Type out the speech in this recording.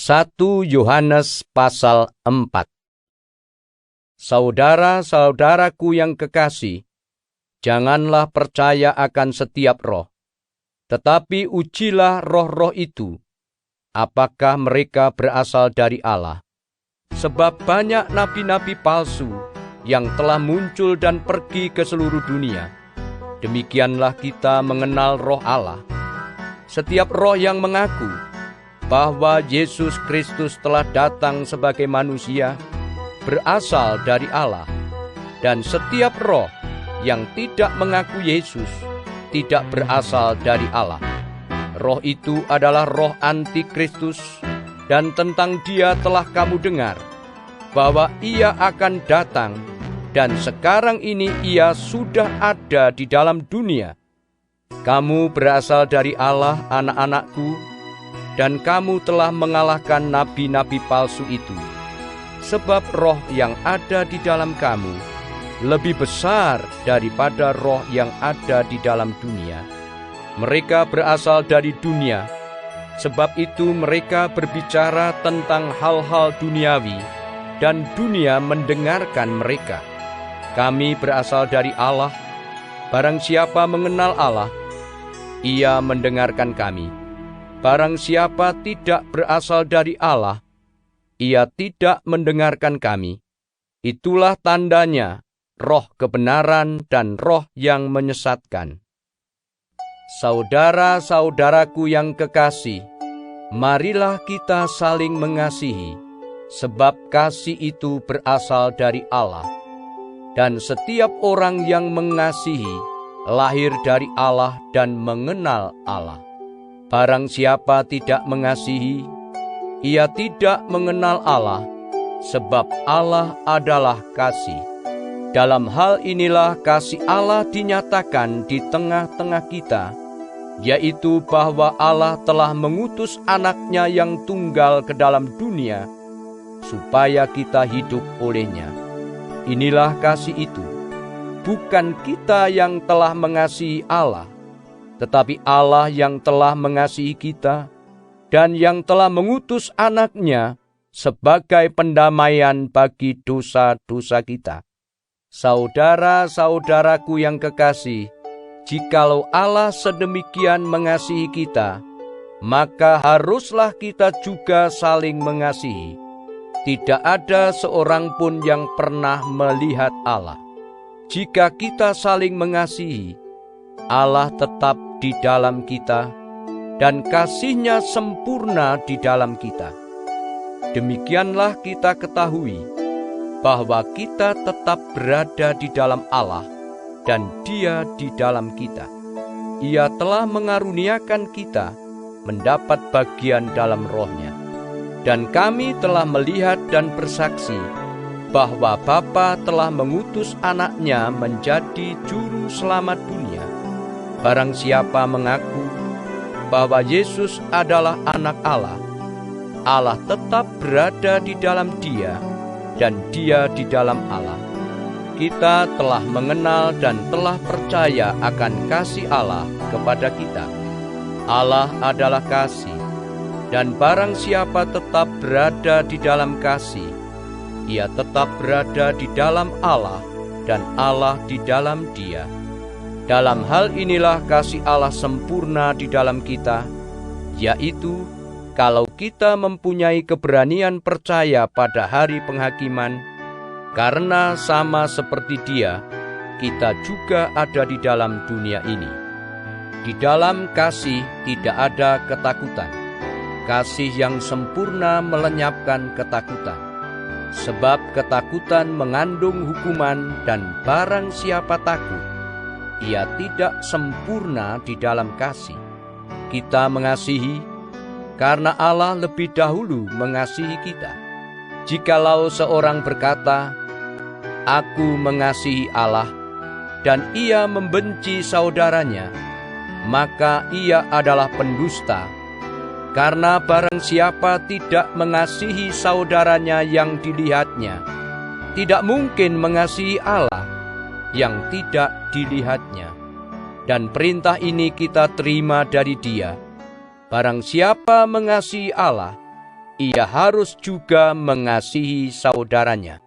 1 Yohanes pasal 4. Saudara-saudaraku yang kekasih, janganlah percaya akan setiap roh, tetapi ujilah roh-roh itu, apakah mereka berasal dari Allah. Sebab banyak nabi-nabi palsu yang telah muncul dan pergi ke seluruh dunia. Demikianlah kita mengenal roh Allah. Setiap roh yang mengaku bahwa Yesus Kristus telah datang sebagai manusia berasal dari Allah, dan setiap roh yang tidak mengaku Yesus tidak berasal dari Allah. Roh itu adalah roh antikristus, dan tentang dia telah kamu dengar bahwa ia akan datang, dan sekarang ini ia sudah ada di dalam dunia. Kamu berasal dari Allah, anak-anakku, dan kamu telah mengalahkan nabi-nabi palsu itu. Sebab roh yang ada di dalam kamu lebih besar daripada roh yang ada di dalam dunia. Mereka berasal dari dunia, sebab itu mereka berbicara tentang hal-hal duniawi, dan dunia mendengarkan mereka. Kami berasal dari Allah. Barang siapa mengenal Allah, ia mendengarkan kami. Barang siapa tidak berasal dari Allah, ia tidak mendengarkan kami. Itulah tandanya roh kebenaran dan roh yang menyesatkan. Saudara-saudaraku yang kekasih, marilah kita saling mengasihi, sebab kasih itu berasal dari Allah. Dan setiap orang yang mengasihi lahir dari Allah dan mengenal Allah. Barang siapa tidak mengasihi, ia tidak mengenal Allah, sebab Allah adalah kasih. Dalam hal inilah kasih Allah dinyatakan di tengah-tengah kita, yaitu bahwa Allah telah mengutus anaknya yang tunggal ke dalam dunia, supaya kita hidup olehnya. Inilah kasih itu, bukan kita yang telah mengasihi Allah, tetapi Allah yang telah mengasihi kita dan yang telah mengutus anaknya sebagai pendamaian bagi dosa-dosa kita. Saudara-saudaraku yang kekasih, jikalau Allah sedemikian mengasihi kita, maka haruslah kita juga saling mengasihi. Tidak ada seorang pun yang pernah melihat Allah. Jika kita saling mengasihi, Allah tetap di dalam kita, dan kasih-Nya sempurna di dalam kita. Demikianlah kita ketahui bahwa kita tetap berada di dalam Allah, dan Dia di dalam kita. Ia telah mengaruniakan kita mendapat bagian dalam Roh-Nya. Dan kami telah melihat dan bersaksi bahwa Bapa telah mengutus anaknya menjadi juru selamat dunia. Barang siapa mengaku bahwa Yesus adalah anak Allah, Allah tetap berada di dalam dia, dan dia di dalam Allah. Kita telah mengenal dan telah percaya akan kasih Allah kepada kita. Allah adalah kasih, dan barang siapa tetap berada di dalam kasih, ia tetap berada di dalam Allah, dan Allah di dalam dia. Dalam hal inilah kasih Allah sempurna di dalam kita, yaitu kalau kita mempunyai keberanian percaya pada hari penghakiman, karena sama seperti Dia, kita juga ada di dalam dunia ini. Di dalam kasih tidak ada ketakutan. Kasih yang sempurna melenyapkan ketakutan. Sebab ketakutan mengandung hukuman, dan barang siapa takut, ia tidak sempurna di dalam kasih. Kita mengasihi karena Allah lebih dahulu mengasihi kita. Jikalau seorang berkata, "Aku mengasihi Allah," dan ia membenci saudaranya, maka ia adalah pendusta. Karena barang siapa tidak mengasihi saudaranya yang dilihatnya, tidak mungkin mengasihi Allah yang tidak dilihatnya. Dan perintah ini kita terima dari Dia: barang siapa mengasihi Allah, ia harus juga mengasihi saudaranya.